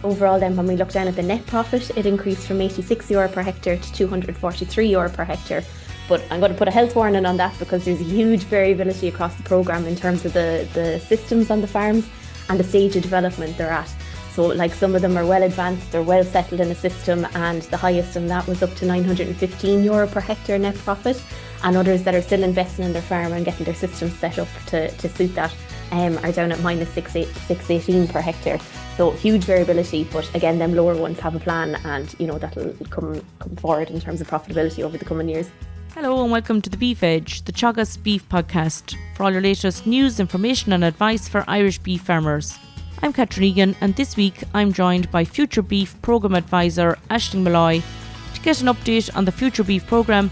overall then when we look down at the net profit, it increased from €86 per hectare to €243 per hectare. But I'm going to put a health warning on that because there's a huge variability across the programme in terms of the systems on the farms and the stage of development they're at. So like some of them are well advanced, they're well settled in a system, and the highest on that was up to €915 per hectare net profit. And others that are still investing in their farm and getting their systems set up to suit that are down at minus 618 per hectare. So huge variability, but again, them lower ones have a plan, and that'll come forward in terms of profitability over the coming years. Hello and welcome to the Beef Edge, the Teagasc Beef podcast, for all your latest news, information and advice for Irish beef farmers. I'm Catherine Egan, and this week I'm joined by Future Beef Programme Advisor Aisling Molloy to get an update on the Future Beef programme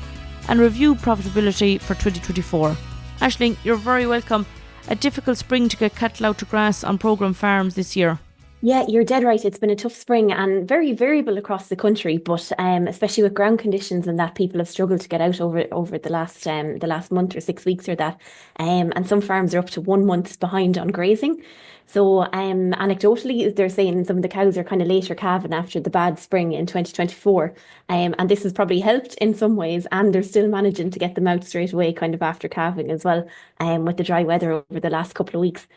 and review profitability for 2024. Aisling, you're very welcome. A difficult spring to get cattle out to grass on programme farms this year. Yeah, you're dead right. It's been a tough spring and very variable across the country, but especially with ground conditions and that, people have struggled to get out over the last month or 6 weeks or that. And some farms are up to 1 month behind on grazing. So anecdotally, they're saying some of the cows are kind of later calving after the bad spring in 2024. And this has probably helped in some ways, and they're still managing to get them out straight away kind of after calving as well, with the dry weather over the last couple of weeks.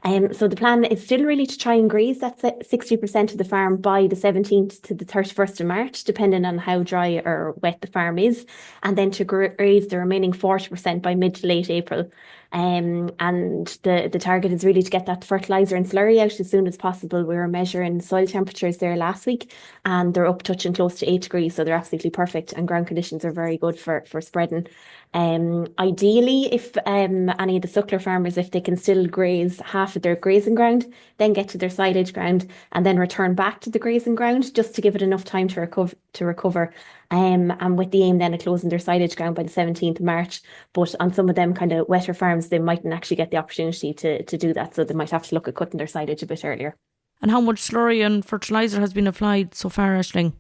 So the plan is still really to try and graze that 60% of the farm by the 17th to the 31st of March, depending on how dry or wet the farm is, and then to graze the remaining 40% by mid to late April. And the target is really to get that fertiliser and slurry out as soon as possible. We were measuring soil temperatures there last week, and they're up touching close to 8 degrees, so they're absolutely perfect, and ground conditions are very good for spreading. Ideally, if any of the suckler farmers, if they can still graze half of their grazing ground, then get to their silage ground and then return back to the grazing ground just to give it enough time to recover. And with the aim then of closing their silage ground by the 17th of March. But on some of them kind of wetter farms, they mightn't actually get the opportunity to do that, so they might have to look at cutting their silage a bit earlier. And how much slurry and fertiliser has been applied so far, Aisling?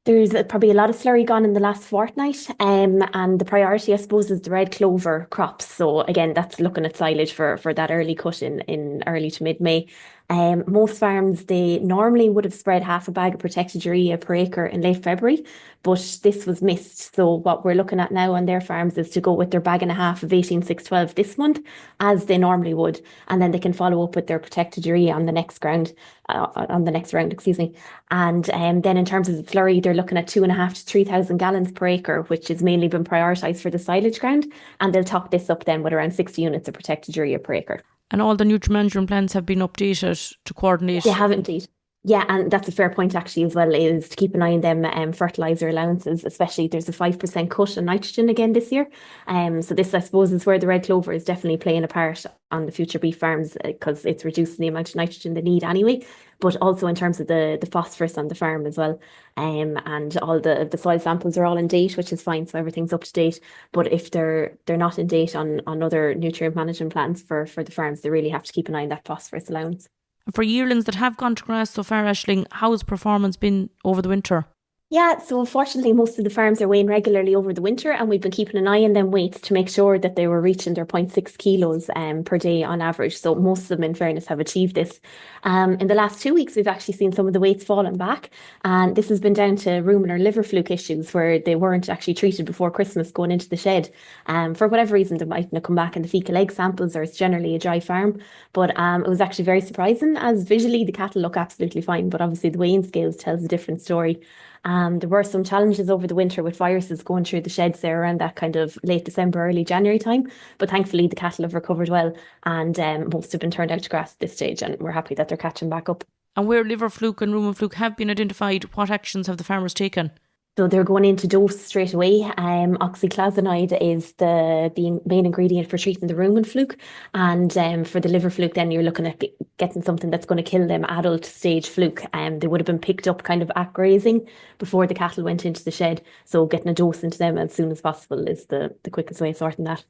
There's probably a lot of slurry gone in the last fortnight, and the priority, I suppose, is the red clover crops. So again, that's looking at silage for that early cut in early to mid-May. Most farms, they normally would have spread half a bag of protected urea per acre in late February, but this was missed. So what we're looking at now on their farms is to go with their bag and a half of 18-6-12 this month, as they normally would, and then they can follow up with their protected urea on the next round. And then in terms of the slurry, they're looking at 2,500 to 3,000 gallons per acre, which has mainly been prioritised for the silage ground, and they'll top this up then with around 60 units of protected urea per acre. And all the nutrient management plans have been updated to coordinate? They have indeed. Yeah, and that's a fair point actually as well, is to keep an eye on them fertiliser allowances, especially there's a 5% cut on nitrogen again this year. So this, I suppose, is where the red clover is definitely playing a part on the future beef farms, because it's reducing the amount of nitrogen they need anyway, but also in terms of the phosphorus on the farm as well. And all the soil samples are all in date, which is fine, so everything's up to date. But if they're not in date on other nutrient management plans for the farms, they really have to keep an eye on that phosphorus allowance. For yearlings that have gone to grass so far, Aisling, how has performance been over the winter? Yeah, so unfortunately, most of the farms are weighing regularly over the winter, and we've been keeping an eye on them weights to make sure that they were reaching their 0.6 kilos per day on average. So most of them, in fairness, have achieved this. In the last 2 weeks, we've actually seen some of the weights falling back, and this has been down to rumen or liver fluke issues where they weren't actually treated before Christmas going into the shed. For whatever reason, they mightn't have come back in the fecal egg samples, or it's generally a dry farm. But it was actually very surprising, as visually the cattle look absolutely fine, but obviously the weighing scales tells a different story. There were some challenges over the winter with viruses going through the sheds there around that kind of late December, early January time. But thankfully, the cattle have recovered well, and most have been turned out to grass at this stage, and we're happy that they're catching back up. And where liver fluke and rumen fluke have been identified, what actions have the farmers taken? So they're going into dose straight away. Oxyclazonide is the main ingredient for treating the rumen fluke. And for the liver fluke, then you're looking at getting something that's going to kill them adult stage fluke. They would have been picked up kind of at grazing before the cattle went into the shed. So getting a dose into them as soon as possible is the quickest way of sorting that.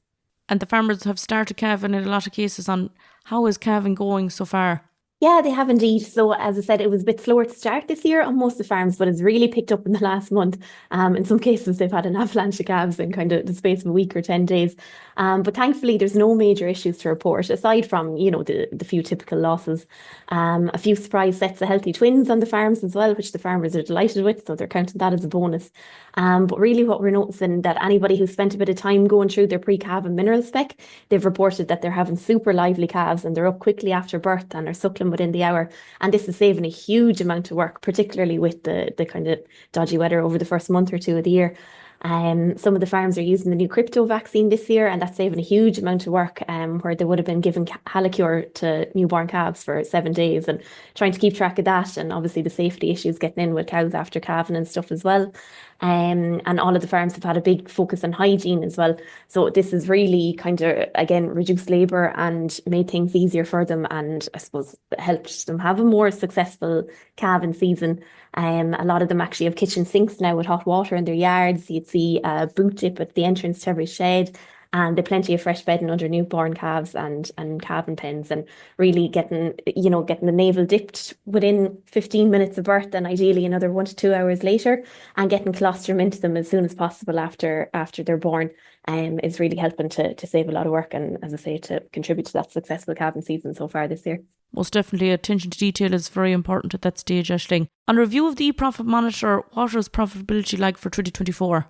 And the farmers have started calving in a lot of cases. On how is calving going so far? Yeah, they have indeed. So, as I said, it was a bit slower to start this year on most of the farms, but it's really picked up in the last month. In some cases, they've had an avalanche of calves in kind of the space of a week or 10 days. But thankfully, there's no major issues to report, aside from, the few typical losses. A few surprise sets of healthy twins on the farms as well, which the farmers are delighted with, so they're counting that as a bonus. But really what we're noticing that anybody who's spent a bit of time going through their pre-calf and mineral spec, they've reported that they're having super lively calves and they're up quickly after birth and are suckling within the hour. And this is saving a huge amount of work, particularly with the kind of dodgy weather over the first month or two of the year. Some of the farms are using the new crypto vaccine this year, and that's saving a huge amount of work, where they would have been giving Halacure to newborn calves for 7 days and trying to keep track of that, and obviously the safety issues getting in with cows after calving and stuff as well. And all of the farms have had a big focus on hygiene as well. So this has really kind of, again, reduced labour and made things easier for them, and I suppose helped them have a more successful calving season. A lot of them actually have kitchen sinks now with hot water in their yards. You'd see a boot dip at the entrance to every shed, and they've plenty of fresh bedding under newborn calves and calving pens, and really getting the navel dipped within 15 minutes of birth, and ideally another 1 to 2 hours later, and getting colostrum into them as soon as possible after they're born. Is really helping to save a lot of work, and, as I say, to contribute to that successful calving season so far this year. Most definitely, attention to detail is very important at that stage, Aisling. On review of the eProfit Monitor, what is profitability like for 2024?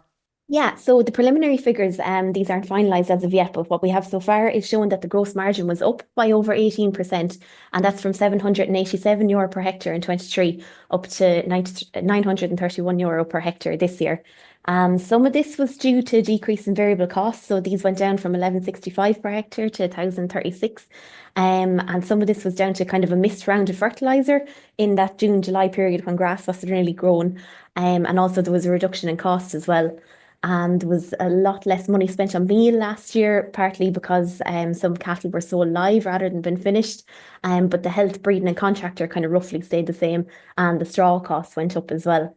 Yeah, so the preliminary figures, these aren't finalised as of yet, but what we have so far is showing that the gross margin was up by over 18%, and that's from €787 per hectare in 23 up to €931 per hectare this year. Some of this was due to a decrease in variable costs, so these went down from 1165 per hectare to 1036. And some of this was down to kind of a missed round of fertiliser in that June-July period when grass wasn't really grown. And also there was a reduction in costs as well. And there was a lot less money spent on meal last year, partly because some cattle were sold live rather than been finished. But the health, breeding and contractor kind of roughly stayed the same, and the straw costs went up as well.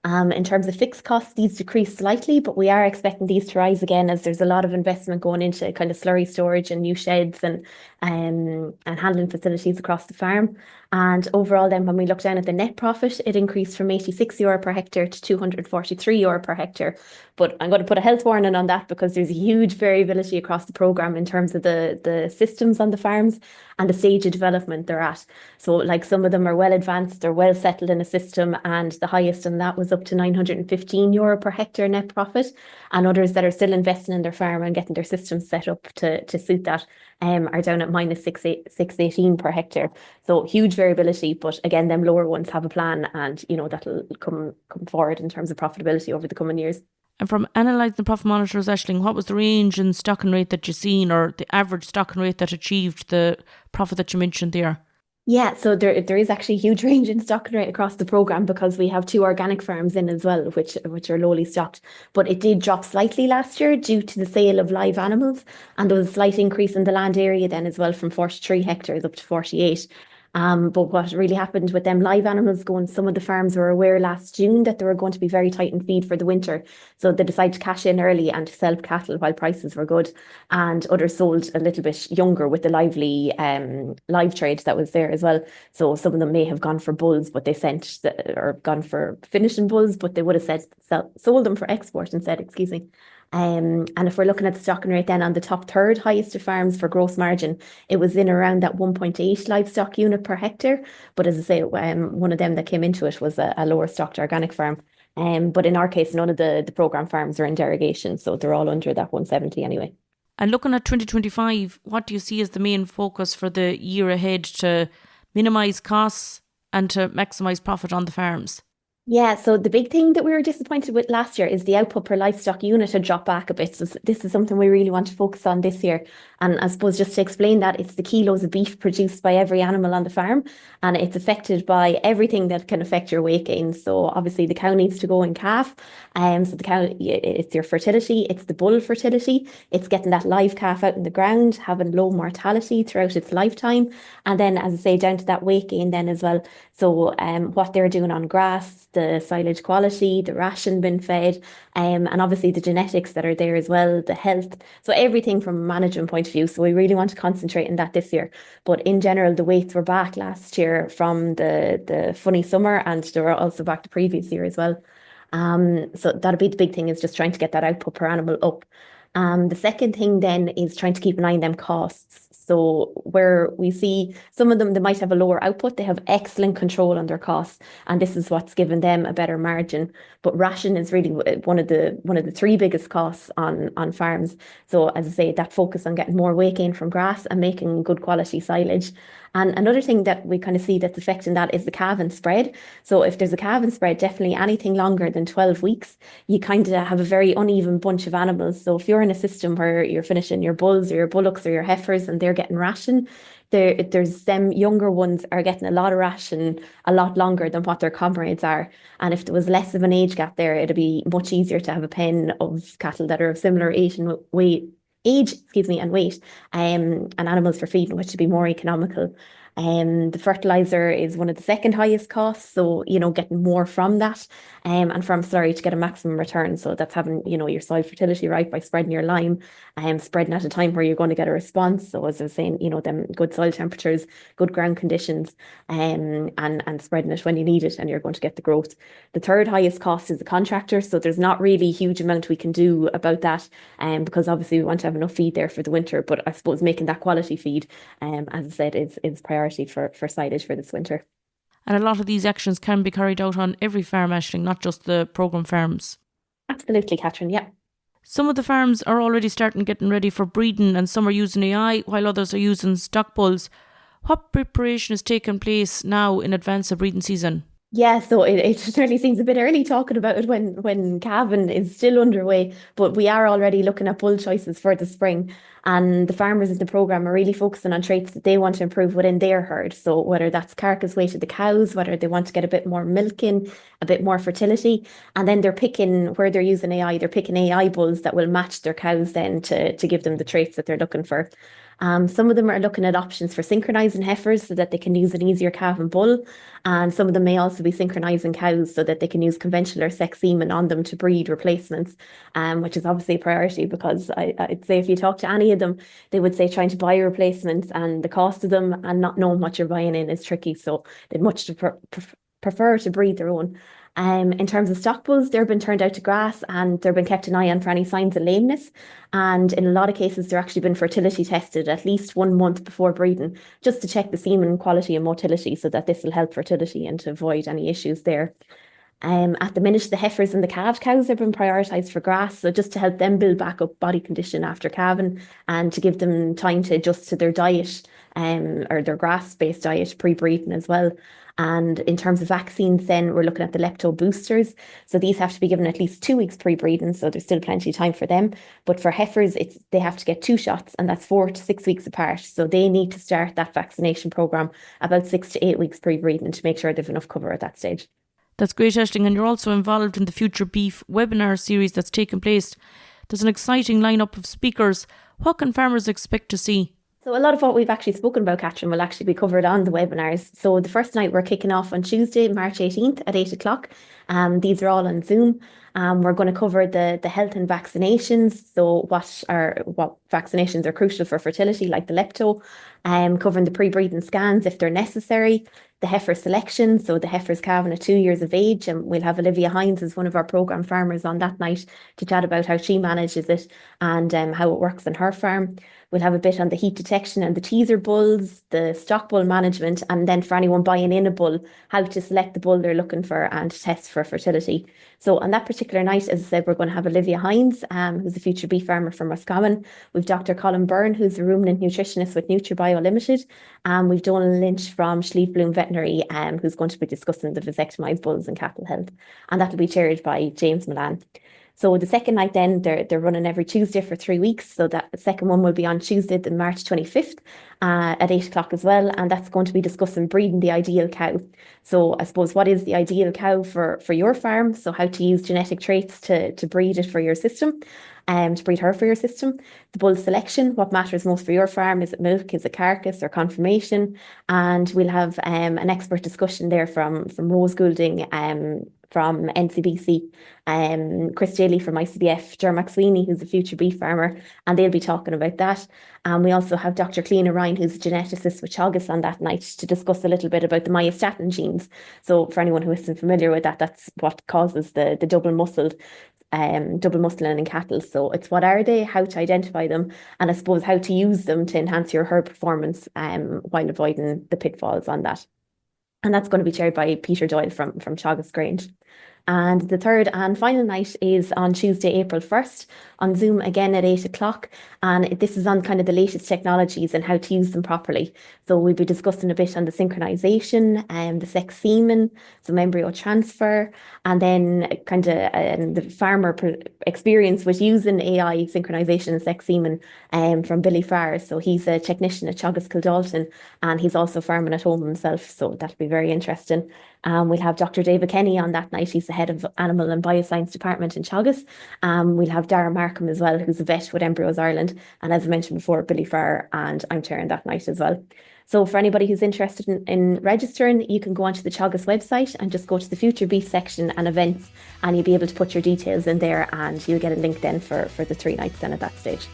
In terms of fixed costs, these decreased slightly, but we are expecting these to rise again as there's a lot of investment going into kind of slurry storage and new sheds and handling facilities across the farm. And overall then, when we look down at the net profit, it increased from €86 per hectare to €243 per hectare. But I'm going to put a health warning on that because there's a huge variability across the programme in terms of the systems on the farms and the stage of development they're at. So like some of them are well advanced, they're well settled in a system, and the highest in that was up to €915 per hectare net profit. And others that are still investing in their farm and getting their systems set up to suit that are down at minus 618 per hectare. So huge variability, but again, them lower ones have a plan, and that'll come forward in terms of profitability over the coming years. And from analysing the profit monitors, Aisling, what was the range in stocking rate that you've seen, or the average stocking rate that achieved the profit that you mentioned there? Yeah, so there is actually a huge range in stocking rate across the programme because we have 2 organic farms in as well, which are lowly stocked. But it did drop slightly last year due to the sale of live animals, and there was a slight increase in the land area then as well, from 43 hectares up to 48. But what really happened with them live animals going, some of the farms were aware last June that they were going to be very tight in feed for the winter. So they decided to cash in early and to sell cattle while prices were good. And others sold a little bit younger with the lively live trade that was there as well. So some of them may have gone for bulls, but they or gone for finishing bulls, but they would have sold them for export instead, excuse me. And if we're looking at the stocking rate then on the top third highest of farms for gross margin, it was in around that 1.8 livestock unit per hectare. But as I say, one of them that came into it was a lower stocked organic farm. But in our case, none of the programme farms are in derogation, so they're all under that 170 anyway. And looking at 2025, what do you see as the main focus for the year ahead to minimise costs and to maximise profit on the farms? Yeah, so the big thing that we were disappointed with last year is the output per livestock unit had dropped back a bit. So this is something we really want to focus on this year. And I suppose just to explain that, it's the kilos of beef produced by every animal on the farm, and it's affected by everything that can affect your weight gain. So obviously the cow needs to go in calf. So the cow, it's your fertility, it's the bull fertility, it's getting that live calf out in the ground, having low mortality throughout its lifetime. And then, as I say, down to that weight gain then as well. So what they're doing on grass, the silage quality, the ration been fed, and obviously the genetics that are there as well, the health. So everything from a management point of view. So we really want to concentrate on that this year. But in general, the weights were back last year from the funny summer, and they were also back the previous year as well. So that'll be the big thing, is just trying to get that output per animal up. The second thing then is trying to keep an eye on them costs. So where we see some of them, they might have a lower output, they have excellent control on their costs, and this is what's given them a better margin. But ration is really one of the three biggest costs on farms. So as I say, that focus on getting more weight gain from grass and making good quality silage. And another thing that we kind of see that's affecting that is the calving spread. So if there's a calving spread, definitely anything longer than 12 weeks, you kind of have a very uneven bunch of animals. So if you're in a system where you're finishing your bulls or your bullocks or your heifers and they're getting ration, there's them younger ones are getting a lot of ration a lot longer than what their comrades are. And if there was less of an age gap there, it'd be much easier to have a pen of cattle that are of similar age and weight, and weight, and animals for feeding, which would be more economical. The fertiliser is one of the second highest costs, so getting more from that, and from slurry to get a maximum return. So that's having your soil fertility right by spreading your lime, spreading at a time where you're going to get a response. So as I was saying, them good soil temperatures, good ground conditions, and spreading it when you need it, and you're going to get the growth. The third highest cost is the contractor, so there's not really a huge amount we can do about that, because obviously we want to have enough feed there for the winter. But I suppose making that quality feed, as I said, is priority for silage for this winter. And a lot of these actions can be carried out on every farm, Aisling, not just the programme farms. Absolutely, Catherine, yeah. Some of the farms are already getting ready for breeding, and some are using AI while others are using stock bulls. What preparation is taking place now in advance of breeding season? Yeah, so it certainly seems a bit early talking about it when calving is still underway, but we are already looking at bull choices for the spring. And the farmers in the programme are really focusing on traits that they want to improve within their herd. So whether that's carcass weight of the cows, whether they want to get a bit more milk in, a bit more fertility, and then they're picking, where they're using AI, they're picking AI bulls that will match their cows then to give them the traits that they're looking for. Some of them are looking at options for synchronizing heifers so that they can use an easier calf and bull. And some of them may also be synchronizing cows so that they can use conventional or sex semen on them to breed replacements, which is obviously a priority, because I'd say if you talk to any of them, they would say trying to buy replacements and the cost of them and not knowing what you're buying in is tricky. So they'd much prefer to breed their own. In terms of stock bulls, they've been turned out to grass and they've been kept an eye on for any signs of lameness. And in a lot of cases, they're actually been fertility tested at least 1 month before breeding, just to check the semen quality and motility, so that this will help fertility and to avoid any issues there. At the minute, the heifers and the calved cows have been prioritised for grass, so just to help them build back up body condition after calving and to give them time to adjust to their diet, or their grass-based diet pre-breeding as well. And in terms of vaccines, then we're looking at the lepto boosters. So these have to be given at least 2 weeks pre-breeding, so there's still plenty of time for them. But for heifers, they have to get 2 shots, and that's 4 to 6 weeks apart. So they need to start that vaccination programme about 6 to 8 weeks pre-breeding to make sure they've enough cover at that stage. That's great, Aisling, and you're also involved in the Future Beef webinar series that's taking place. There's an exciting lineup of speakers. What can farmers expect to see? So a lot of what we've actually spoken about, Catherine, will actually be covered on the webinars. So the first night we're kicking off on Tuesday, March 18th at 8 o'clock. These are all on Zoom. We're going to cover the health and vaccinations. So what vaccinations are crucial for fertility, like the lepto, covering the pre-breeding scans if they're necessary, the heifer selection, so the heifer's calving at 2 years of age, and we'll have Olivia Hines as one of our programme farmers on that night to chat about how she manages it and how it works on her farm. We'll have a bit on the heat detection and the teaser bulls, the stock bull management, and then for anyone buying in a bull, how to select the bull they're looking for and test for fertility. So on that particular night, as I said, we're going to have Olivia Hines, who's a future beef farmer from Roscommon. We've Dr. Colin Byrne, who's a ruminant nutritionist with NutriBio Limited. We've Donal Lynch from Schlieve Bloom Veterinary, who's going to be discussing the vasectomized bulls and cattle health. And that'll be chaired by James Milan. So the second night then, they're running every Tuesday for 3 weeks. So that second one will be on Tuesday, the March 25th at 8 o'clock as well. And that's going to be discussing breeding the ideal cow. So I suppose, what is the ideal cow for your farm? So how to use genetic traits to breed it for your system, to breed her for your system. The bull selection, what matters most for your farm? Is it milk? Is it carcass or conformation? And we'll have an expert discussion there from Rose Goulding, from NCBC, Chris Daly from ICBF, Dermot Sweeney, who's a future beef farmer, and they'll be talking about that. And we also have Dr. Cleena Ryan, who's a geneticist with Teagasc on that night to discuss a little bit about the myostatin genes. So for anyone who isn't familiar with that, that's what causes the double muscling in cattle. So it's what are they, how to identify them, and I suppose how to use them to enhance your herd performance while avoiding the pitfalls on that. And that's going to be chaired by Peter Doyle from Teagasc Grange. And the third and final night is on Tuesday, April 1st, on Zoom again at 8 o'clock. And this is on kind of the latest technologies and how to use them properly. So we'll be discussing a bit on the synchronization and the sex semen, some embryo transfer, and then kind of the farmer experience with using AI synchronization and sex semen from Billy Farr. So he's a technician at Teagasc Kildalton, and he's also farming at home himself. So that'll be very interesting. We'll have Dr. David Kenny on that night. He's the head of Animal and Bioscience Department in Teagasc. We'll have Darragh Markham as well, who's a vet with Embryos Ireland. And as I mentioned before, Billy Farr, and I'm chairing that night as well. So for anybody who's interested in registering, you can go onto the Teagasc website and just go to the Future Beef section and events, and you'll be able to put your details in there, and you'll get a link then for the 3 nights then at that stage.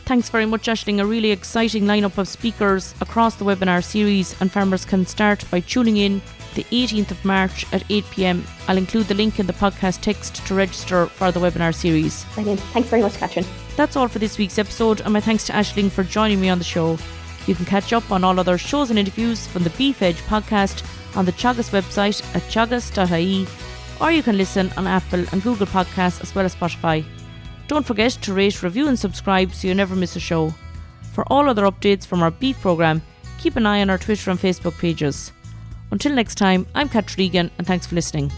Thanks very much, Aisling. A really exciting lineup of speakers across the webinar series, and farmers can start by tuning in the 18th of March at 8 p.m. I'll include the link in the podcast text to register for the webinar series. Brilliant. Thanks very much, Catherine. That's all for this week's episode, and my thanks to Aisling for joining me on the show. You can catch up on all other shows and interviews from the Beef Edge podcast on the Teagasc website at teagasc.ie, or you can listen on Apple and Google Podcasts as well as Spotify. Don't forget to rate, review and subscribe so you never miss a show. For all other updates from our beef programme, keep an eye on our Twitter and Facebook pages. Until next time, I'm Catherine Egan, and thanks for listening.